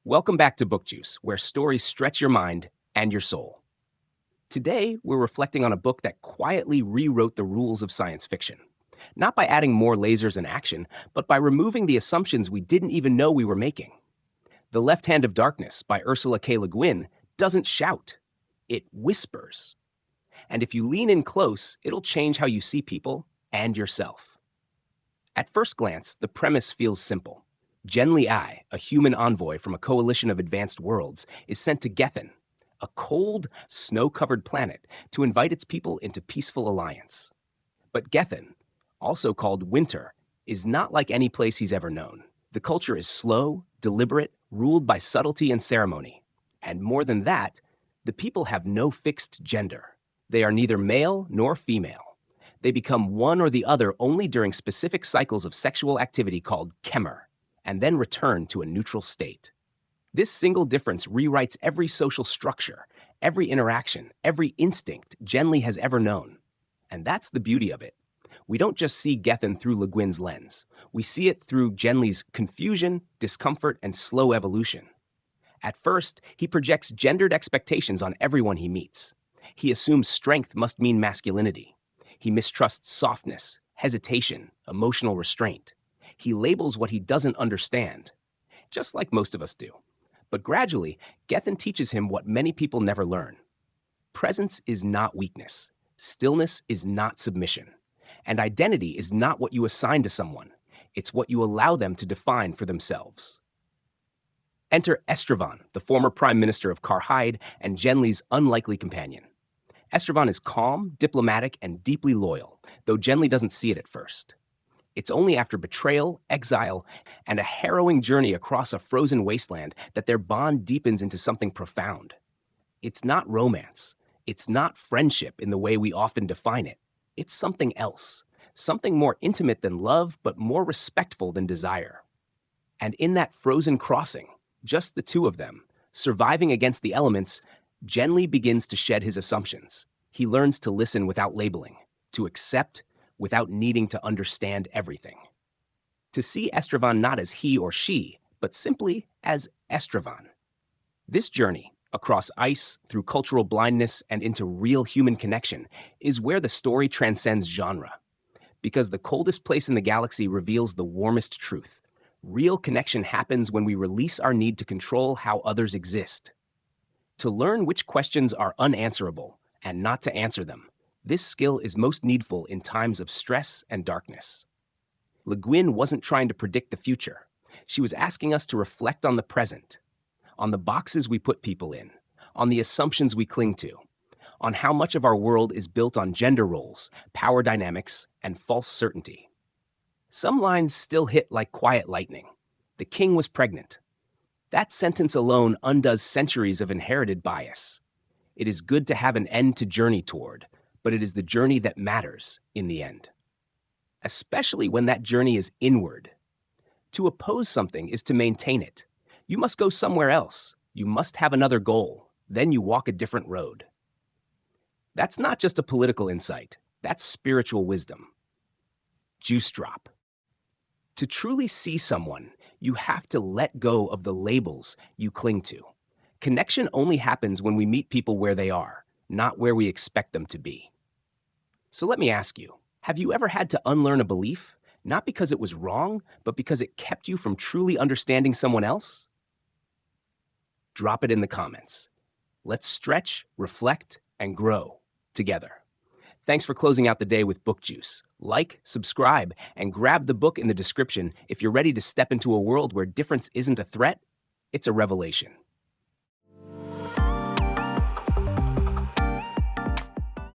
Welcome back to BookJuice, where stories stretch your mind and your soul. Today, we're reflecting on a book that quietly rewrote the rules of science fiction. Not by adding more lasers and action, but by removing the assumptions we didn't even know we were making. The Left Hand of Darkness by Ursula K. Guin doesn't shout, it whispers. And if you lean in close, it'll change how you see people and yourself. At first glance, the premise feels simple. Genly Ai, a human envoy from a coalition of advanced worlds, is sent to Gethen, a cold, snow-covered planet, to invite its people into peaceful alliance. But Gethen, also called Winter, is not like any place he's ever known. The culture is slow, deliberate, ruled by subtlety and ceremony. And more than that, the people have no fixed gender. They are neither male nor female. They become one or the other only during specific cycles of sexual activity called kemer, and then return to a neutral state. This single difference rewrites every social structure, every interaction, every instinct Genly has ever known. And that's the beauty of it. We don't just see Gethen through Le Guin's lens. We see it through Genly's confusion, discomfort, and slow evolution. At first, he projects gendered expectations on everyone he meets. He assumes strength must mean masculinity. He mistrusts softness, hesitation, emotional restraint. He labels what he doesn't understand, just like most of us do. But gradually, Gethen teaches him what many people never learn. Presence is not weakness. Stillness is not submission. And identity is not what you assign to someone. It's what you allow them to define for themselves. Enter Estravan, the former prime minister of Karhide and Genly's unlikely companion. Estravan is calm, diplomatic, and deeply loyal, though Genly doesn't see it at first. It's only after betrayal, exile, and a harrowing journey across a frozen wasteland that their bond deepens into something profound. It's not romance. It's not friendship in the way we often define it. It's something else, something more intimate than love, but more respectful than desire. And in that frozen crossing, just the two of them, surviving against the elements, Genly begins to shed his assumptions. He learns to listen without labeling, to accept without needing to understand everything. To see Estravan not as he or she, but simply as Estravan. This journey, across ice, through cultural blindness, and into real human connection, is where the story transcends genre. Because the coldest place in the galaxy reveals the warmest truth. Real connection happens when we release our need to control how others exist. To learn which questions are unanswerable, and not to answer them, this skill is most needful in times of stress and darkness. Le Guin wasn't trying to predict the future. She was asking us to reflect on the present, on the boxes we put people in, on the assumptions we cling to, on how much of our world is built on gender roles, power dynamics, and false certainty. Some lines still hit like quiet lightning. The king was pregnant. That sentence alone undoes centuries of inherited bias. It is good to have an end to journey toward, but it is the journey that matters in the end. Especially when that journey is inward. To oppose something is to maintain it. You must go somewhere else. You must have another goal. Then you walk a different road. That's not just a political insight. That's spiritual wisdom. Juice drop. To truly see someone, you have to let go of the labels you cling to. Connection only happens when we meet people where they are, not where we expect them to be. So let me ask you, have you ever had to unlearn a belief, not because it was wrong, but because it kept you from truly understanding someone else? Drop it in the comments. Let's stretch, reflect, and grow together. Thanks for closing out the day with BookJuice. Like, subscribe, and grab the book in the description if you're ready to step into a world where difference isn't a threat, it's a revelation.